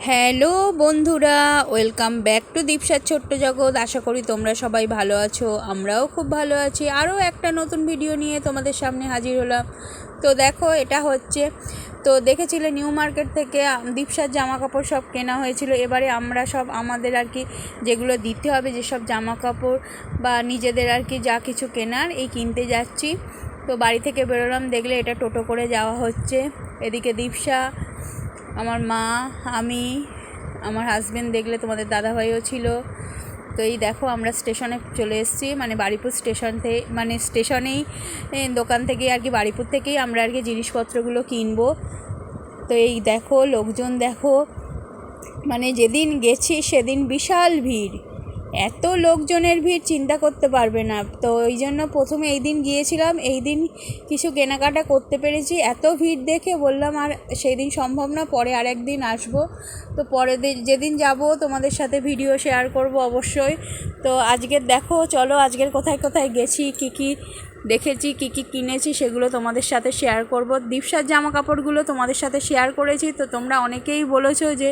Hello বন্ধুরা, welcome back to দীপসার ছোট্ট জগৎ। আশা করি তোমরা সবাই ভালো আছো, আমরাও খুব ভালো আছি। আরও একটা নতুন ভিডিও নিয়ে তোমাদের সামনে হাজির হলাম। তো দেখো, এটা হচ্ছে, তো দেখেছিলে নিউ মার্কেট থেকে দীপসার জামা কাপড় সব কেনা হয়েছিল। এবারে আমরা সব আমাদের আর কি যেগুলো দিতে হবে, যেসব জামা কাপড় বা নিজেদের আর কি যা কিছু কেনার, এই কিনতে যাচ্ছি। তো বাড়ি থেকে বেরোলাম, দেখলে এটা টোটো করে যাওয়া হচ্ছে। এদিকে দীপসা, আমার মা, আমি, আমার হাজব্যান্ড, দেখলে তোমাদের দাদাভাইও ছিল। তো এই দেখো, আমরা স্টেশনে চলে এসেছি, মানে বারুইপুর স্টেশন থেকে, মানে স্টেশনেই দোকান থেকে আর কি, বারুইপুর থেকেই আমরা আর কি জিনিসপত্রগুলো কিনবো। তো এই দেখো, লোকজন দেখো, মানে যেদিন গেছি সেদিন বিশাল ভিড়, এত লোকজনের ভিড় চিন্তা করতে পারবে না। তো ওই জন্য প্রথমে এই দিন গিয়েছিলাম, এই দিন কিছু কেনাকাটা করতে পেরেছি। এত ভিড় দেখে বললাম আর সেই দিন সম্ভব না, পরে আর একদিন আসবো। তো পরের দিন যেদিন যাব তোমাদের সাথে ভিডিও শেয়ার করব অবশ্যই। তো আজকের দেখো, চলো আজকের কোথায় কোথায় গেছি, কী কী দেখেছি, কী কী কিনেছি, সেগুলো তোমাদের সাথে শেয়ার করব। দীপসার জামা কাপড়গুলো তোমাদের সাথে শেয়ার করেছি, তো তোমরা অনেকেই বলেছো যে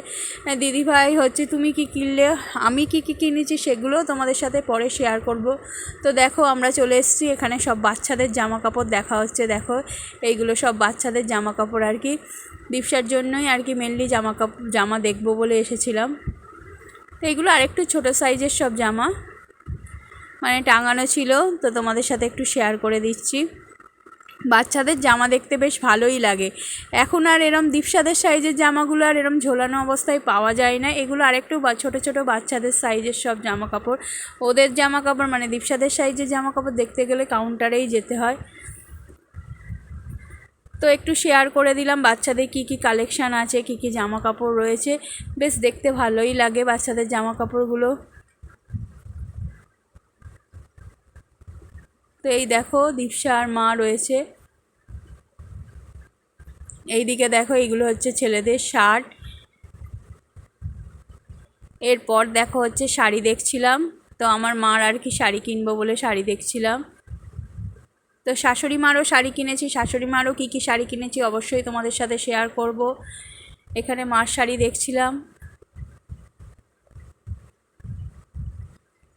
দিদিভাই হচ্ছে তুমি কি কিনলে, আমি কি কি কিনেছি সেগুলো তোমাদের সাথে পরে শেয়ার করব। তো দেখো, আমরা চলে এসেছি, এখানে সব বাচ্চাদের জামা কাপড় দেখা হচ্ছে। দেখো, এইগুলো সব বাচ্চাদের জামা কাপড় আর কি, দীপসার জন্যই আর কি মেনলি জামা দেখবো বলে এসেছিলাম। তো এইগুলো আরেকটু ছোটো সাইজের সব জামা, মানে টাঙানো ছিল, তো তোমাদের সাথে একটু শেয়ার করে দিচ্ছি। বাচ্চাদের জামা দেখতে বেশ ভালোই লাগে। এখন আর এরম দীপসাদের সাইজের জামাগুলো আর এরম ঝোলানো অবস্থায় পাওয়া যায় না। এগুলো আরেকটু ছোটো ছোটো বাচ্চাদের সাইজের সব জামা কাপড়। ওদের জামা কাপড় মানে দীপসাদের সাইজের জামা কাপড় দেখতে গেলে কাউন্টারেই যেতে হয়। তো একটু শেয়ার করে দিলাম বাচ্চাদের কী কী কালেকশান আছে, কী কী জামা কাপড় রয়েছে। বেশ দেখতে ভালোই লাগে বাচ্চাদের জামা কাপড়গুলো। তো এই দেখো, দীপসা আর মা রয়েছে। এইদিকে দেখো, এইগুলো হচ্ছে ছেলেদের শার্ট। এরপর দেখো হচ্ছে শাড়ি দেখছিলাম, তো আমার মার আর কি শাড়ি কিনবো বলে শাড়ি দেখছিলাম। তো শাশুড়ি মারও শাড়ি কিনেছি, শাশুড়ি মারও কী কী শাড়ি কিনেছি অবশ্যই তোমাদের সাথে শেয়ার করব। এখানে মার শাড়ি দেখছিলাম।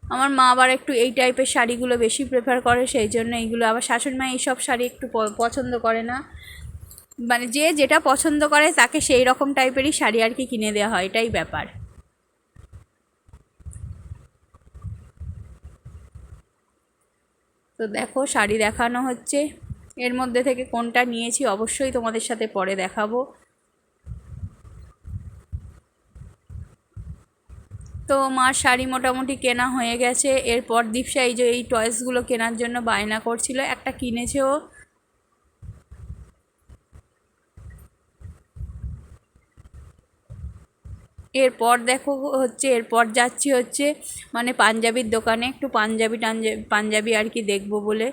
আমার মা আবার একটু এই টাইপের শাড়িগুলো বেশি প্রেফার করে, সেই জন্য এইগুলো। আবার শাশুড়ি মা এইসব শাড়ি একটু পছন্দ করে না, মানে যে যেটা পছন্দ করে তাকে সেই রকম টাইপেরই শাড়ি আর কি কিনে দেওয়া হয়, এটাই ব্যাপার। তো দেখো, শাড়ি দেখানো হচ্ছে, এর মধ্যে থেকে কোনটা নিয়েছি অবশ্যই তোমাদের সাথে পরে দেখাবো। তো মার শাড়ি মোটামুটি কেনা হয়ে গেছে। এরপর দীপসা এই যে এই টয়েসগুলো কেনার জন্য বায়না করছিল, একটা কিনেছেও। এরপর দেখো হচ্ছে, এরপর যাচ্ছি হচ্ছে মানে পাঞ্জাবির দোকানে, একটু পাঞ্জাবি আর কি দেখবো বলে।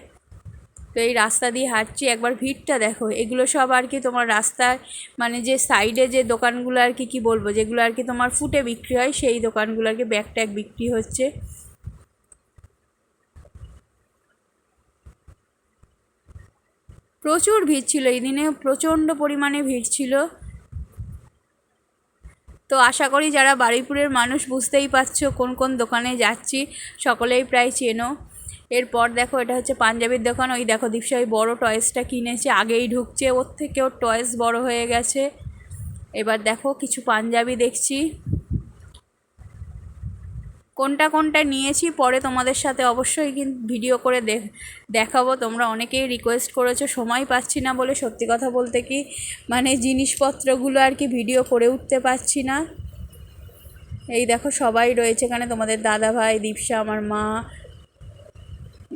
তো এই রাস্তা দিয়ে হাঁটছি, একবার ভিড়টা দেখো। এগুলো সব আর কি তোমার রাস্তার মানে যে সাইডে যে দোকানগুলো আর কি, কী বলবো, যেগুলো আর কি তোমার ফুটে বিক্রি হয়, সেই দোকানগুলো আর কি ব্যাগ ট্যাগ বিক্রি হচ্ছে। প্রচুর ভিড় ছিল এই দিনে, প্রচণ্ড পরিমাণে ভিড় ছিল। তো আশা করি যারা বারুইপুরের মানুষ বুঝতেই পারছো কোন কোন দোকানে যাচ্ছি, সকলেই প্রায় চেনো। এরপর দেখো, এটা হচ্ছে পাঞ্জাবির দোকান। ওই দেখো, দীপসা ওই বড়ো টয়েসটা কিনেছে, আগেই ঢুকছে, ওর থেকে ওর টয়েস বড় হয়ে গেছে। এবার দেখো, কিছু পাঞ্জাবি দেখছি, কোনটা কোনটা নিয়েছি পরে তোমাদের সাথে অবশ্যই কিন্তু ভিডিও করে দেখাবো। তোমরা অনেকেই রিকোয়েস্ট করেছো, সময় পাচ্ছি না বলে, সত্যি কথা বলতে কি মানে জিনিসপত্রগুলো আর কি ভিডিও করে উঠতে পারছি না। এই দেখো, সবাই রয়েছে এখানে, তোমাদের দাদা ভাই, দীপসা, আমার মা।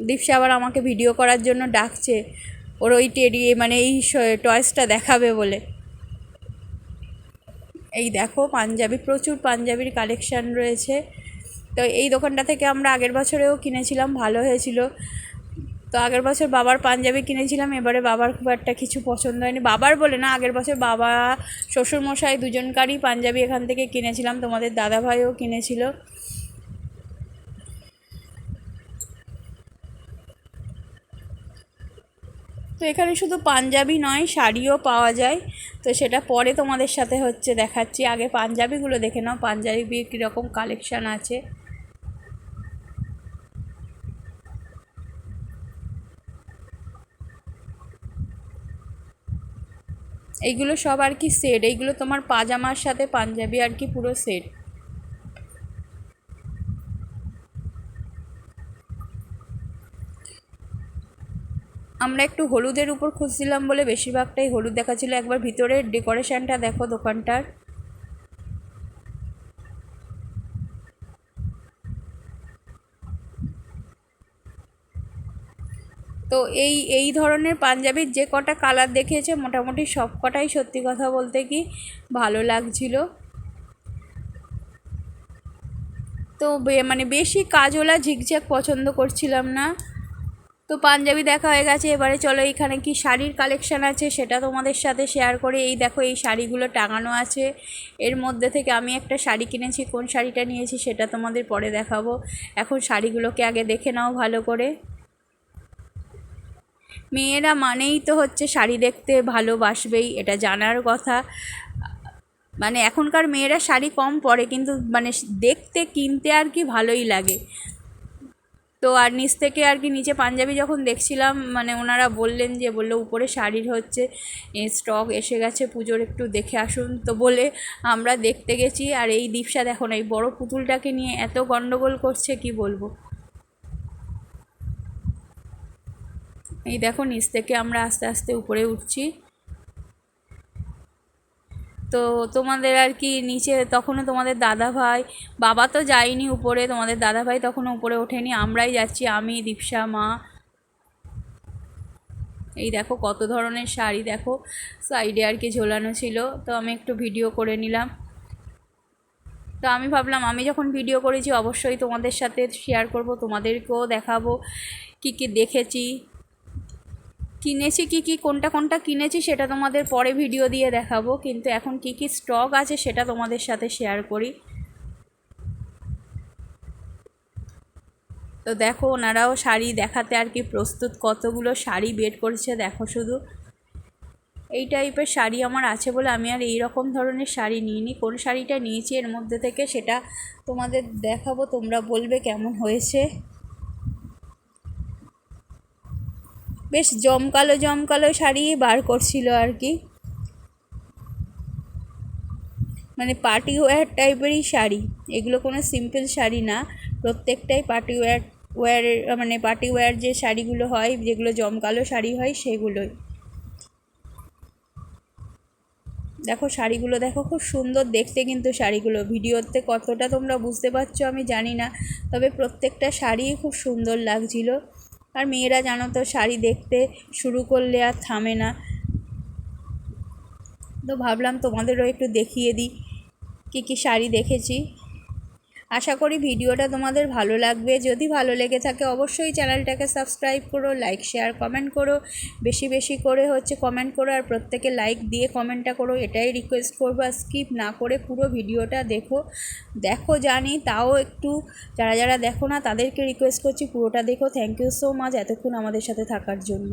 দীপসা আবার আমাকে ভিডিও করার জন্য ডাকছে, ওর ওই টেডি মানে এই টয়েসটা দেখাবে বলে। এই দেখো, পাঞ্জাবি, প্রচুর পাঞ্জাবির কালেকশান রয়েছে। তো এই দোকানটা থেকে আমরা আগের বছরেও কিনেছিলাম, ভালো হয়েছিল। তো আগের বছর বাবার পাঞ্জাবি কিনেছিলাম, এবারে বাবার খুব একটা কিছু পছন্দ হয়নি। বাবার বলে না, আগের বছর বাবা শ্বশুরমশাই দুজনকারই পাঞ্জাবি এখান থেকে কিনেছিলাম, তোমাদের দাদাভাইও কিনেছিল। তো এখানে শুধু পাঞ্জাবি নয়, শাড়িও পাওয়া যায়। তো সেটা পরে তোমাদের সাথে দেখাচ্ছি, আগে পাঞ্জাবিগুলো দেখে নাও, পাঞ্জাবির কীরকম কালেকশান আছে। এইগুলো সব আর কি সেট, এইগুলো তোমার পাজামার সাথে পাঞ্জাবি আর কি পুরো সেট। আমরা একটু হলুদের উপর খুঁজছিলাম বলে বেশিরভাগটাই হলুদ দেখাচ্ছিলো। একবার ভিতরের ডেকোরেশনটা দেখো দোকানটার। তো এই ধরনের পাঞ্জাবির যে কটা কালার দেখিয়েছে মোটামুটি সব কটাই সত্যি কথা বলতে কি ভালো লাগছিল। তো মানে বেশি কাজওয়ালা ঝিকঝ্যাক পছন্দ করছিলাম না। তো পাঞ্জাবি দেখা হয়ে গেছে, এবারে চলো এখানে কি শাড়ির কালেকশান আছে সেটা তোমাদের সাথে শেয়ার করে। এই দেখো এই শাড়িগুলো টাঙানো আছে, এর মধ্যে থেকে আমি একটা শাড়ি কিনেছি, কোন শাড়িটা নিয়েছি সেটা তোমাদের পরে দেখাবো। এখন শাড়িগুলোকে আগে দেখে নাও ভালো করে। মেয়েরা মানেই তো শাড়ি দেখতে ভালোবাসবেই, এটা জানার কথা। মানে এখনকার মেয়েরা শাড়ি কম পরে, কিন্তু মানে দেখতে কিনতে আর কি ভালোই লাগে। তো আর নিচ থেকে আর কি নিচে পাঞ্জাবি যখন দেখছিলাম, মানে ওনারা বললো উপরে শাড়ির স্টক এসে গেছে, পুজোর একটু দেখে আসুন। তো বলে আমরা দেখতে গেছি। আর এই দীপশা দেখো না, এই বড় পুতুলটাকে নিয়ে এত গন্ডগোল করছে কি বলবো। এই দেখো নিচ থেকে আমরা আস্তে আস্তে উপরে উঠছি। তো তোমাদের আর কি নিচে তখনও তোমাদের দাদাভাই, বাবা তো যায়নি উপরে, তোমাদের দাদাভাই তখনও উপরে ওঠেনি, আমরাই যাচ্ছি, আমি, দীপশা, মা। এই দেখো কত ধরনের শাড়ি দেখো সাইডে আর কি ঝোলানো ছিল। তো আমি একটু ভিডিও করে নিলাম। তো আমি ভাবলাম আমি যখন ভিডিও করেছি অবশ্যই তোমাদের সাথে শেয়ার করব, তোমাদেরকেও দেখাবো কী কী দেখেছি, কিনেছি কী কী, কোনটা কোনটা কিনেছি সেটা তোমাদের পরে ভিডিও দিয়ে দেখাবো, কিন্তু এখন কী কী স্টক আছে সেটা তোমাদের সাথে শেয়ার করি। তো দেখো ওনারাও শাড়ি দেখাতে আর কি প্রস্তুত, কতগুলো শাড়ি বের করেছে দেখো শুধু। এই টাইপের শাড়ি আমার আছে বলে আমি আর এই রকম ধরনের শাড়ি নিইনি। কোন শাড়িটা নিয়েছি এর মধ্যে থেকে সেটা তোমাদের দেখাবো, তোমরা বলবে কেমন হয়েছে। বেশ জমকালো জমকালো শাড়ি বার করছিল আর কি, মানে পার্টি ওয়্যার টাইপেরই শাড়ি। এগুলো কোনো সিম্পল শাড়ি না, প্রত্যেকটাই পার্টি ওয়্যার মানে পার্টি ওয়্যার যে শাড়িগুলো হয়, যেগুলো জমকালো শাড়ি হয় সেগুলোই। দেখো শাড়িগুলো দেখো, খুব সুন্দর দেখতে, কিন্তু শাড়িগুলো ভিডিওতে কতটা তোমরা বুঝতে পারছো আমি জানি না, তবে প্রত্যেকটা শাড়িই খুব সুন্দর লাগছিল। আর মেয়েরা জানো তো শাড়ি দেখতে শুরু করলে আর থামে না। তো ভাবলাম তোমাদেরও একটু দেখিয়ে দিই কী কী শাড়ি দেখেছি। আশা করি ভিডিওটা তোমাদের ভালো লাগবে। যদি ভালো লেগে থাকে অবশ্যই চ্যানেলটাকে সাবস্ক্রাইব করো, লাইক শেয়ার কমেন্ট করো, বেশি বেশি করে কমেন্ট করো, আর প্রত্যেকে লাইক দিয়ে কমেন্টটা করো, এটাই রিকোয়েস্ট করবো। আর স্কিপ না করে পুরো ভিডিওটা দেখো জানি, তাও একটু যারা যারা দেখো না তাদেরকে রিকোয়েস্ট করছি পুরোটা দেখো। থ্যাংক ইউ সো মাচ এতক্ষণ আমাদের সাথে থাকার জন্য।